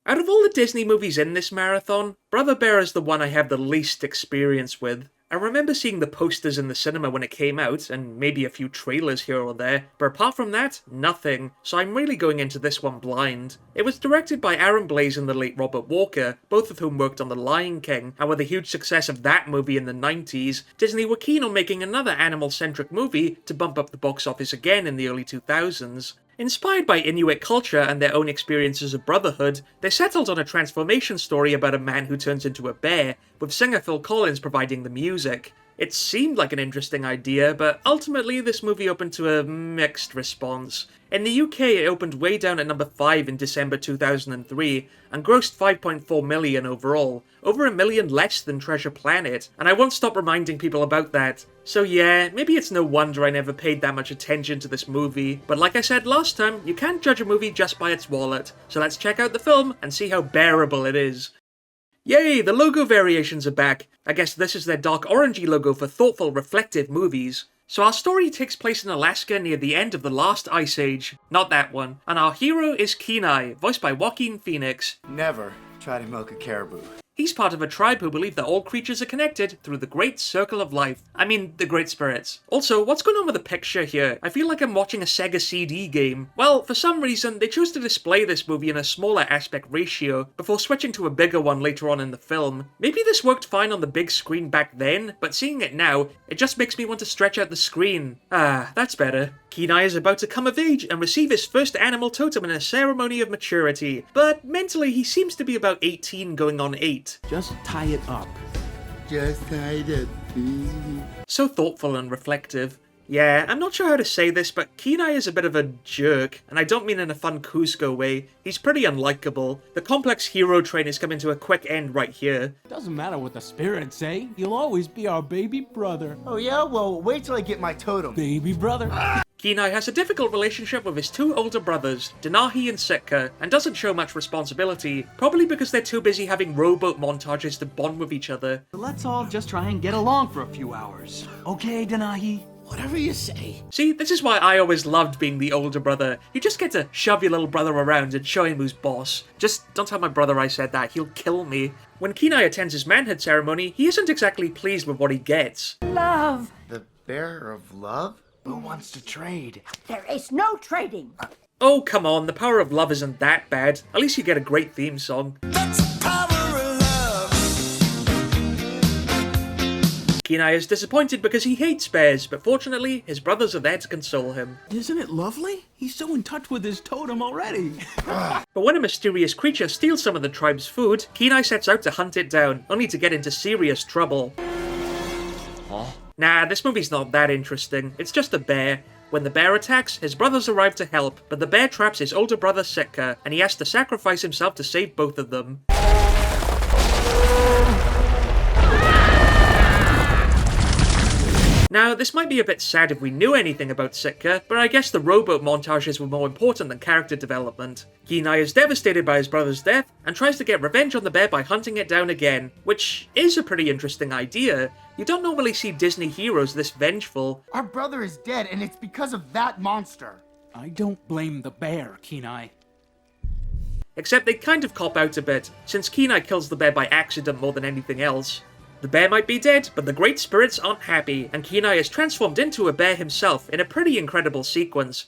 Out of all the Disney movies in this marathon, Brother Bear is the one I have the least experience with. I remember seeing the posters in the cinema when it came out, and maybe a few trailers here or there, but apart from that, nothing, so I'm really going into this one blind. It was directed by Aaron Blais and the late Robert Walker, both of whom worked on The Lion King, and with the huge success of that movie in the 90s, Disney were keen on making another animal-centric movie to bump up the box office again in the early 2000s. Inspired by Inuit culture and their own experiences of brotherhood, they settled on a transformation story about a man who turns into a bear, with singer Phil Collins providing the music. It seemed like an interesting idea, but ultimately this movie opened to a mixed response. In the UK, it opened way down at number 5 in December 2003, and grossed 5.4 million overall, over a million less than Treasure Planet, and I won't stop reminding people about that. So yeah, maybe it's no wonder I never paid that much attention to this movie, but like I said last time, you can't judge a movie just by its wallet, so let's check out the film and see how bearable it is. Yay, the logo variations are back. I guess this is their dark orangey logo for thoughtful, reflective movies. So our story takes place in Alaska near the end of the last ice age. Not that one. And our hero is Kenai, voiced by Joaquin Phoenix. Never try to milk a caribou. He's part of a tribe who believe that all creatures are connected through the Great Circle of Life. I mean, the Great Spirits. Also, what's going on with the picture here? I feel like I'm watching a Sega CD game. Well, for some reason, they chose to display this movie in a smaller aspect ratio, before switching to a bigger one later on in the film. Maybe this worked fine on the big screen back then, but seeing it now, it just makes me want to stretch out the screen. Ah, that's better. Kenai is about to come of age and receive his first animal totem in a ceremony of maturity, but mentally he seems to be about 18 going on 8. Just tie it up. Just tie it up. So thoughtful and reflective. Yeah, I'm not sure how to say this, but Kenai is a bit of a jerk, and I don't mean in a fun Cusco way. He's pretty unlikable. The complex hero train is coming to a quick end right here. Doesn't matter what the spirits say, you'll always be our baby brother. Oh yeah? Well, wait till I get my totem. Baby brother. Kenai has a difficult relationship with his two older brothers, Denahi and Sitka, and doesn't show much responsibility, probably because they're too busy having rowboat montages to bond with each other. Let's all just try and get along for a few hours. Okay, Denahi? Whatever you say. See, this is why I always loved being the older brother. You just get to shove your little brother around and show him who's boss. Just don't tell my brother I said that, he'll kill me. When Kenai attends his manhood ceremony, he isn't exactly pleased with what he gets. Love. The bearer of love? Who wants to trade? There is no trading. Oh, come on, the power of love isn't that bad. At least you get a great theme song. Kenai is disappointed because he hates bears, but fortunately, his brothers are there to console him. Isn't it lovely? He's so in touch with his totem already. But when a mysterious creature steals some of the tribe's food, Kenai sets out to hunt it down, only to get into serious trouble. Huh? Nah, this movie's not that interesting. It's just a bear. When the bear attacks, his brothers arrive to help, but the bear traps his older brother Sitka, and he has to sacrifice himself to save both of them. Now, this might be a bit sad if we knew anything about Sitka, but I guess the rowboat montages were more important than character development. Kenai is devastated by his brother's death, and tries to get revenge on the bear by hunting it down again, which is a pretty interesting idea. You don't normally see Disney heroes this vengeful. Our brother is dead, and it's because of that monster. I don't blame the bear, Kenai. Except they kind of cop out a bit, since Kenai kills the bear by accident more than anything else. The bear might be dead, but the Great Spirits aren't happy, and Kenai is transformed into a bear himself in a pretty incredible sequence.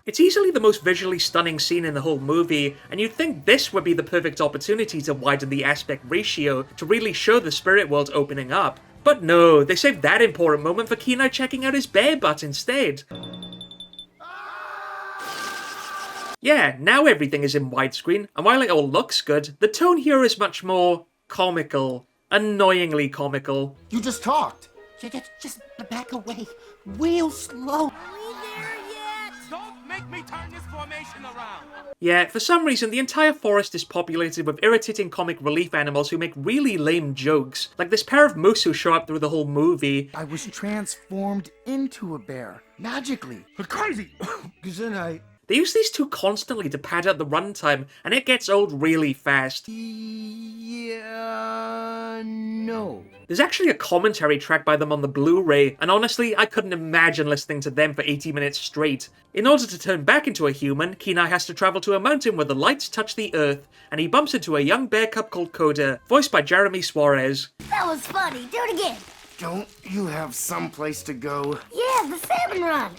It's easily the most visually stunning scene in the whole movie, and you'd think this would be the perfect opportunity to widen the aspect ratio to really show the spirit world opening up. But no, they saved that important moment for Kenai checking out his bear butt instead. Yeah, now everything is in widescreen, and while it all looks good, the tone here is much more comical. Annoyingly comical. You just talked. Just back away. Real slow. Don't make me turn this formation around! Yeah, for some reason the entire forest is populated with irritating comic relief animals who make really lame jokes, like this pair of moose who show up through the whole movie. I was transformed into a bear. Magically. Crazy! Gesundheit. They use these two constantly to pad out the runtime, and it gets old really fast. Yeah, no. There's actually a commentary track by them on the Blu-ray, and honestly, I couldn't imagine listening to them for 80 minutes straight. In order to turn back into a human, Kenai has to travel to a mountain where the lights touch the earth, and he bumps into a young bear cub called Koda, voiced by Jeremy Suarez. That was funny. Do it again. Don't you have someplace to go? Yeah, the salmon run.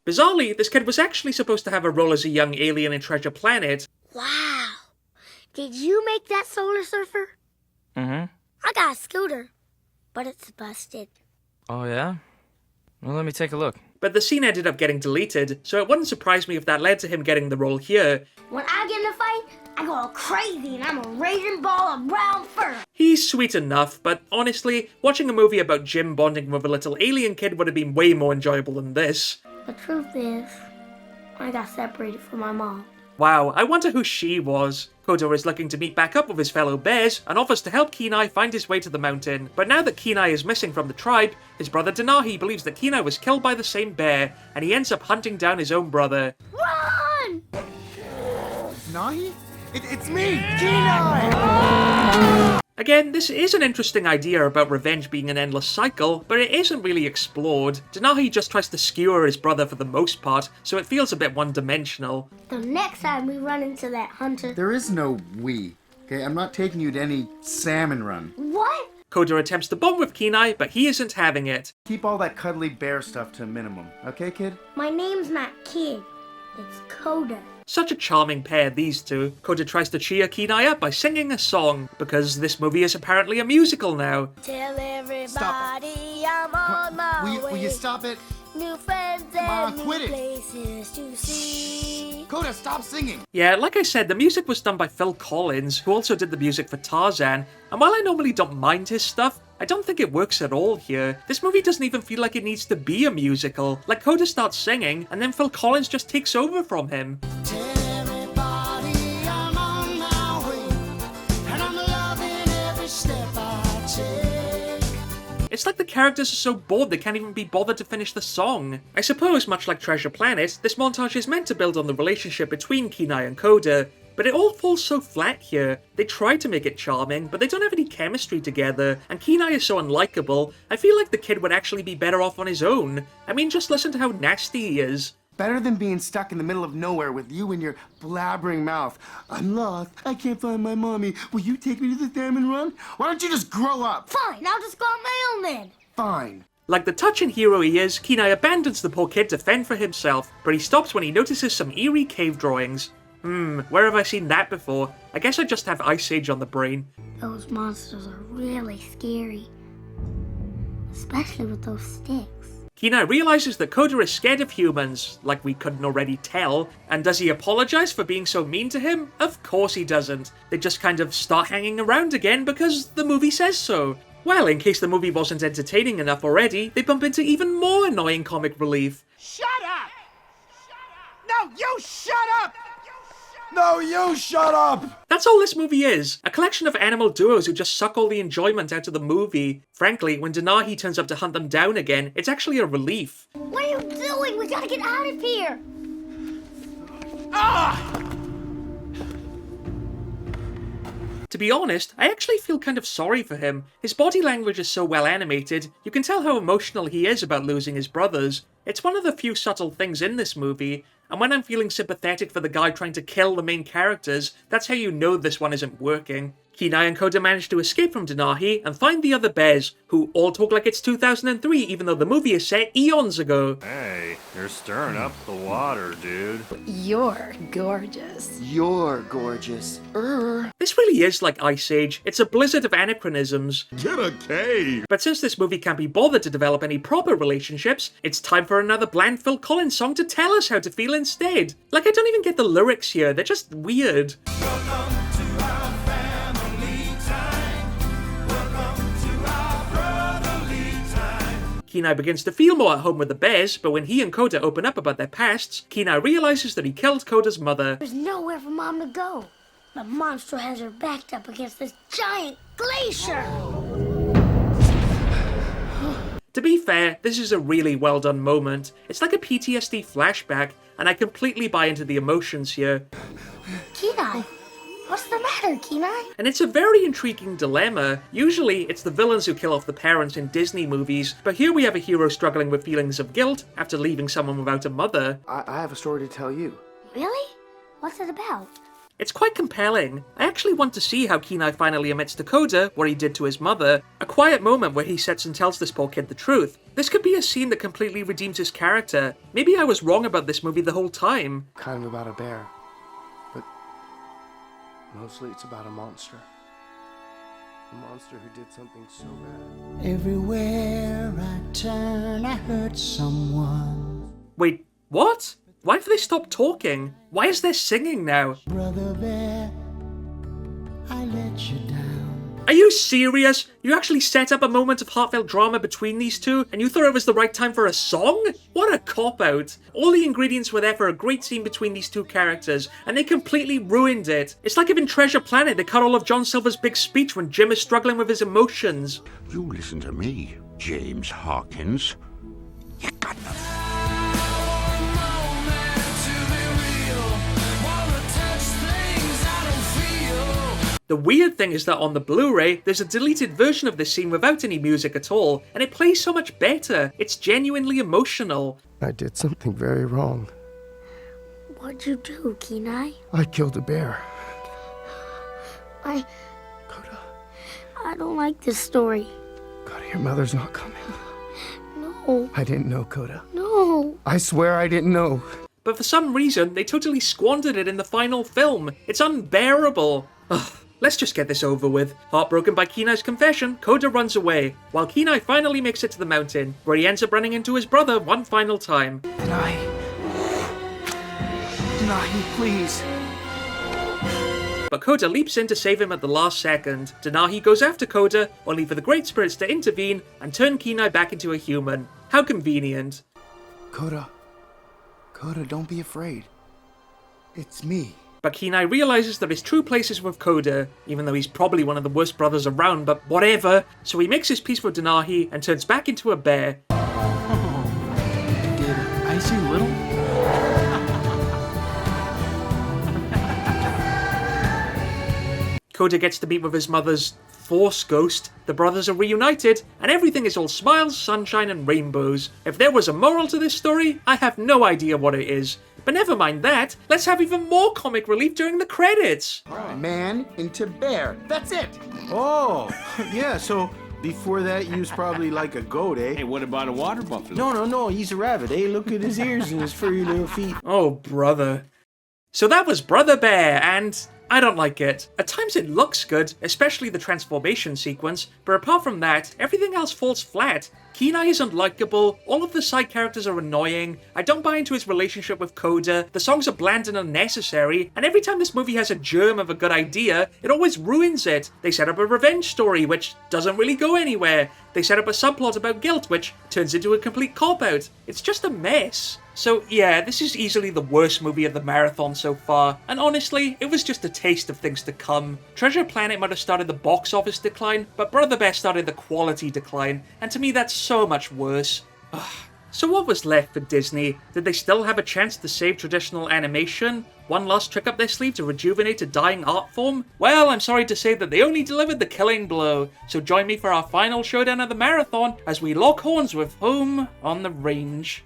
Bizarrely, this kid was actually supposed to have a role as a young alien in Treasure Planet. Wow. Did you make that solar surfer? Mm-hmm. I got a scooter, but it's busted. Oh, yeah? Well, let me take a look. But the scene ended up getting deleted, so it wouldn't surprise me if that led to him getting the role here. When I get in a fight, I go all crazy and I'm a raging ball of brown fur. He's sweet enough, but honestly, watching a movie about Jim bonding with a little alien kid would have been way more enjoyable than this. The truth is, I got separated from my mom. Wow, I wonder who she was. Koda is looking to meet back up with his fellow bears and offers to help Kenai find his way to the mountain. But now that Kenai is missing from the tribe, his brother Denahi believes that Kenai was killed by the same bear, and he ends up hunting down his own brother. Run! Nahi? It's me, Kenai! Again, this is an interesting idea about revenge being an endless cycle, but it isn't really explored. Denahi just tries to skewer his brother for the most part, so it feels a bit one-dimensional. The next time we run into that hunter... There is no we. Okay, I'm not taking you to any salmon run. What? Koda attempts to bond with Kenai, but he isn't having it. Keep all that cuddly bear stuff to a minimum, okay, kid? My name's not Kid. It's Koda. Such a charming pair, these two. Koda tries to cheer Kenai up by singing a song, because this movie is apparently a musical now. Tell everybody Stop I'm on my way. Will you stop it? New friends Ma, and quit new it. places to see. Koda, stop singing! Yeah, like I said, the music was done by Phil Collins, who also did the music for Tarzan, and while I normally don't mind his stuff, I don't think it works at all here. This movie doesn't even feel like it needs to be a musical. Like, Koda starts singing, and then Phil Collins just takes over from him. It's like the characters are so bored they can't even be bothered to finish the song. I suppose, much like Treasure Planet, this montage is meant to build on the relationship between Kenai and Koda, but it all falls so flat here. They try to make it charming, but they don't have any chemistry together, and Kenai is so unlikable, I feel like the kid would actually be better off on his own. I mean, just listen to how nasty he is. Better than being stuck in the middle of nowhere with you and your blabbering mouth. I'm lost. I can't find my mommy. Will you take me to the salmon run? Why don't you just grow up? Fine, I'll just go on my own then. Fine. Like the touching hero he is, Kenai abandons the poor kid to fend for himself, but he stops when he notices some eerie cave drawings. Where have I seen that before? I guess I just have Ice Age on the brain. Those monsters are really scary. Especially with those sticks. Kenai realizes that Koda is scared of humans, like we couldn't already tell, and does he apologize for being so mean to him? Of course he doesn't. They just kind of start hanging around again because the movie says so. Well, in case the movie wasn't entertaining enough already, they bump into even more annoying comic relief. Shut up! No, you shut up! No, you shut up! That's all this movie is. A collection of animal duos who just suck all the enjoyment out of the movie. Frankly, when Denahi turns up to hunt them down again, it's actually a relief. What are you doing? We gotta get out of here. To be honest, I actually feel kind of sorry for him. His body language is so well animated, you can tell how emotional he is about losing his brothers. It's one of the few subtle things in this movie, and when I'm feeling sympathetic for the guy trying to kill the main characters, that's how you know this one isn't working. Kenai and Koda manage to escape from Denahi and find the other bears, who all talk like it's 2003 even though the movie is set eons ago. Hey, you're stirring up the water, dude. You're gorgeous. You're gorgeous. This really is like Ice Age. It's a blizzard of anachronisms. Get a cave! But since this movie can't be bothered to develop any proper relationships, it's time for another bland Phil Collins song to tell us how to feel instead. Like, I don't even get the lyrics here, they're just weird. Kenai begins to feel more at home with the bears, but when he and Koda open up about their pasts, Kenai realizes that he killed Koda's mother. There's nowhere for Mom to go. The monster has her backed up against this giant glacier. To be fair, this is a really well done moment. It's like a PTSD flashback, and I completely buy into the emotions here. Kenai, what's the matter, Kenai? And it's a very intriguing dilemma. Usually, it's the villains who kill off the parents in Disney movies, but here we have a hero struggling with feelings of guilt after leaving someone without a mother. I have a story to tell you. Really? What's it about? It's quite compelling. I actually want to see how Kenai finally admits to Koda what he did to his mother. A quiet moment where he sits and tells this poor kid the truth. This could be a scene that completely redeems his character. Maybe I was wrong about this movie the whole time. Kind of about a bear. But mostly it's about a monster. A monster who did something so bad. Everywhere I turn, I hurt someone. Wait, what? Why have they stopped talking? Why is there singing now? Brother Bear, I let you down. Are you serious? You actually set up a moment of heartfelt drama between these two, and you thought it was the right time for a song? What a cop-out. All the ingredients were there for a great scene between these two characters, and they completely ruined it. It's like if in Treasure Planet they cut all of John Silver's big speech when Jim is struggling with his emotions. You listen to me, James Hawkins. You got the... The weird thing is that on the Blu-ray, there's a deleted version of this scene without any music at all, and it plays so much better. It's genuinely emotional. I did something very wrong. What'd you do, Kenai? I killed a bear. Koda. I don't like this story. Koda, your mother's not coming. No. I didn't know, Koda. No. I swear I didn't know. But for some reason, they totally squandered it in the final film. It's unbearable. Ugh. Let's just get this over with. Heartbroken by Kenai's confession, Koda runs away, while Kenai finally makes it to the mountain, where he ends up running into his brother one final time. Kenai, please. But Koda leaps in to save him at the last second. Denahi goes after Koda, only for the Great Spirits to intervene and turn Kenai back into a human. How convenient. Koda, don't be afraid. It's me. But Kenai realizes that his true place is with Koda, even though he's probably one of the worst brothers around, but whatever. So he makes his peace with Denahi and turns back into a bear. Did I see little? Koda gets to meet with his mother's Force ghost, the brothers are reunited, and everything is all smiles, sunshine, and rainbows. If there was a moral to this story, I have no idea what it is. But never mind that, let's have even more comic relief during the credits! Man into bear. That's it. Oh, yeah, so before that you was probably like a goat, eh? Hey, what about a water buffalo? No, he's a rabbit, eh? Look at his ears and his furry little feet. Oh, brother. So that was Brother Bear, and I don't like it. At times it looks good, especially the transformation sequence, but apart from that, everything else falls flat. Kenai is unlikable, all of the side characters are annoying, I don't buy into his relationship with Koda, the songs are bland and unnecessary, and every time this movie has a germ of a good idea, it always ruins it. They set up a revenge story, which doesn't really go anywhere. They set up a subplot about guilt, which turns into a complete cop-out. It's just a mess. So yeah, this is easily the worst movie of the marathon so far, and honestly, it was just a taste of things to come. Treasure Planet might have started the box office decline, but Brother Bear started the quality decline, and to me that's so much worse. Ugh. So what was left for Disney? Did they still have a chance to save traditional animation? One last trick up their sleeve to rejuvenate a dying art form? Well, I'm sorry to say that they only delivered the killing blow, so join me for our final showdown of the marathon as we lock horns with Home on the Range.